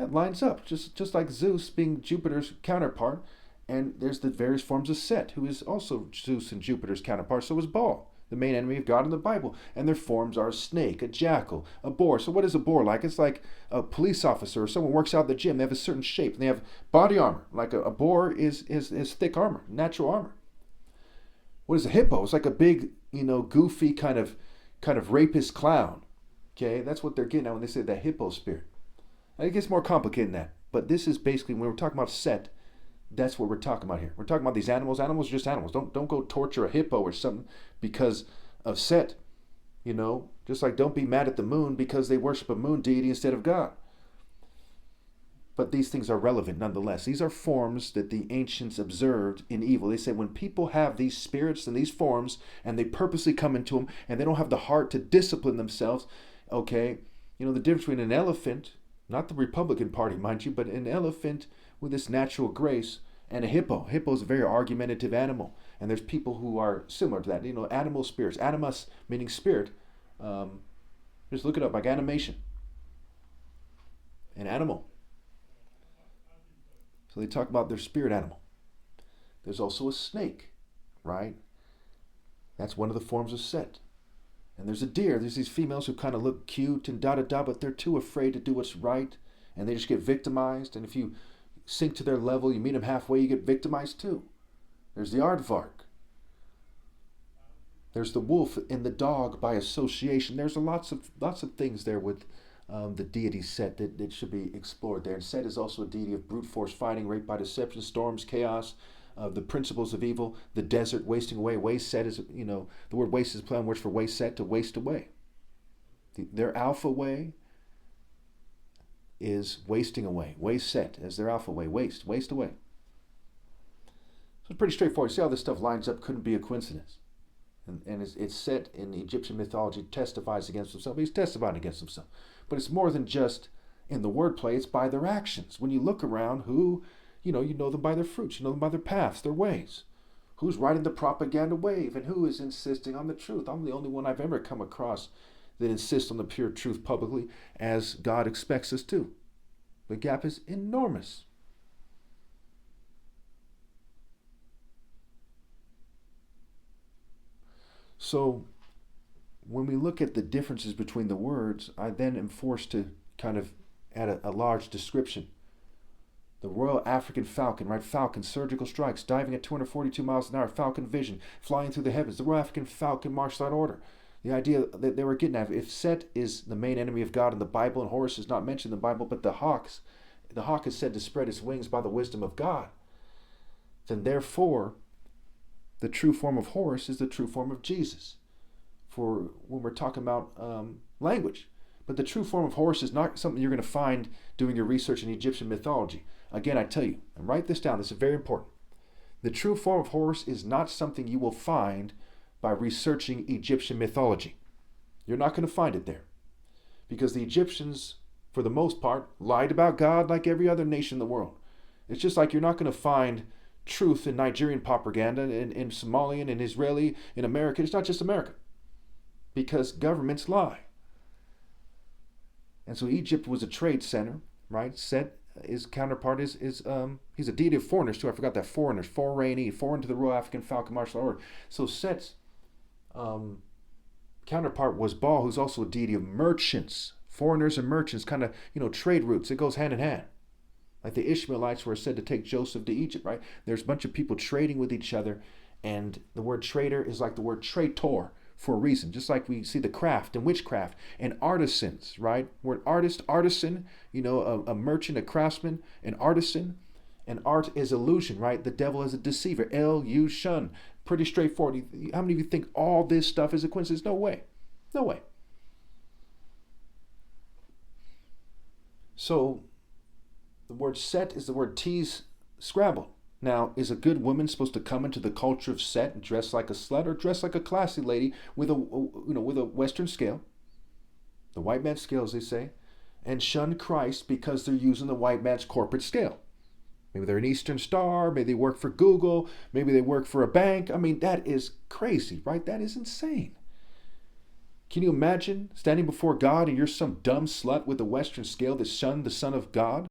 it lines up. Just like Zeus being Jupiter's counterpart, and there's the various forms of Set, who is also Zeus and Jupiter's counterpart. So is Baal, the main enemy of God in the Bible. And their forms are a snake, a jackal, a boar. So what is a boar like? It's like a police officer or someone works out at the gym. They have a certain shape. And they have body armor. Like a boar is thick armor, natural armor. What is a hippo? It's like a big, goofy kind of rapist clown. Okay, that's what they're getting at when they say that hippo spirit. And it gets more complicated than that. But this is basically, when we're talking about Set, that's what we're talking about here. We're talking about these animals. Animals are just animals. Don't go torture a hippo or something because of Set. Just like don't be mad at the moon because they worship a moon deity instead of God. But these things are relevant nonetheless. These are forms that the ancients observed in evil. They say when people have these spirits and these forms and they purposely come into them and they don't have the heart to discipline themselves, okay, the difference between an elephant, not the Republican Party, mind you, but an elephant with this natural grace and a hippo. Hippo is a very argumentative animal. And there's people who are similar to that. Animal spirits. Animus meaning spirit. Just look it up, like animation. An animal. So they talk about their spirit animal. There's also a snake, right? That's one of the forms of Set. And there's a deer. There's these females who kind of look cute and da-da-da, but they're too afraid to do what's right. And they just get victimized. And if you sink to their level, you meet them halfway, you get victimized too. There's the aardvark. There's the wolf and the dog by association. There's lots of things there with the deity Set that should be explored there. And Set is also a deity of brute force fighting, rape by deception, storms, chaos, the principles of evil, the desert, wasting away. Waste Set is, the word waste is a play on words for waste Set, to waste away. Their alpha way is wasting away. Waste Set as their alpha way. Waste away. So it's pretty straightforward. See how this stuff lines up? Couldn't be a coincidence. And it's Set in the Egyptian mythology testifies against himself. He's testifying against himself. But it's more than just in the wordplay. It's by their actions. When you look around, who, you know them by their fruits. You know them by their paths, their ways. Who's riding the propaganda wave and who is insisting on the truth. I'm the only one I've ever come across that insists on the pure truth publicly as God expects us to. The gap is enormous. So when we look at the differences between the words, I then am forced to kind of add a large description. The Royal African Falcon, right? Falcon, surgical strikes, diving at 242 miles an hour, Falcon vision, flying through the heavens. The Royal African Falcon martial art order. The idea that they were getting at, if Set is the main enemy of God in the Bible, and Horus is not mentioned in the Bible, but the hawk is said to spread its wings by the wisdom of God, then therefore the true form of Horus is the true form of Jesus. For when we're talking about language. But the true form of Horus is not something you're going to find doing your research in Egyptian mythology. Again, I tell you, and write this down, this is very important. The true form of Horus is not something you will find by researching Egyptian mythology. You're not going to find it there. Because the Egyptians, for the most part, lied about God like every other nation in the world. It's just like you're not going to find truth in Nigerian propaganda, in Somalian, in Israeli, in America. It's not just America. Because governments lie. And so Egypt was a trade center, right? Set, his counterpart is he's a deity of foreigners too. I forgot that. Foreigners, foreign to the Royal African Falcon martial order. So Set's counterpart was Baal, who's also a deity of merchants. Foreigners and merchants, kind of, trade routes. It goes hand in hand. Like the Ishmaelites were said to take Joseph to Egypt, right? There's a bunch of people trading with each other, and the word trader is like the word traitor for a reason. Just like we see the craft and witchcraft and artisans, right? Word artist, artisan, a merchant, a craftsman, an artisan. And art is illusion, right? The devil is a deceiver. Shun. Pretty straightforward. How many of you think all this stuff is a coincidence? No way. No way. So the word Set is the word tease scrabble. Now, is a good woman supposed to come into the culture of Set and dress like a slut, or dress like a classy lady with a Western scale, the white man's scale, as they say, and shun Christ because they're using the white man's corporate scale? Maybe they're an Eastern Star, maybe they work for Google, maybe they work for a bank. I mean, that is crazy, right? That is insane. Can you imagine standing before God and you're some dumb slut with a Western scale that shunned the Son of God?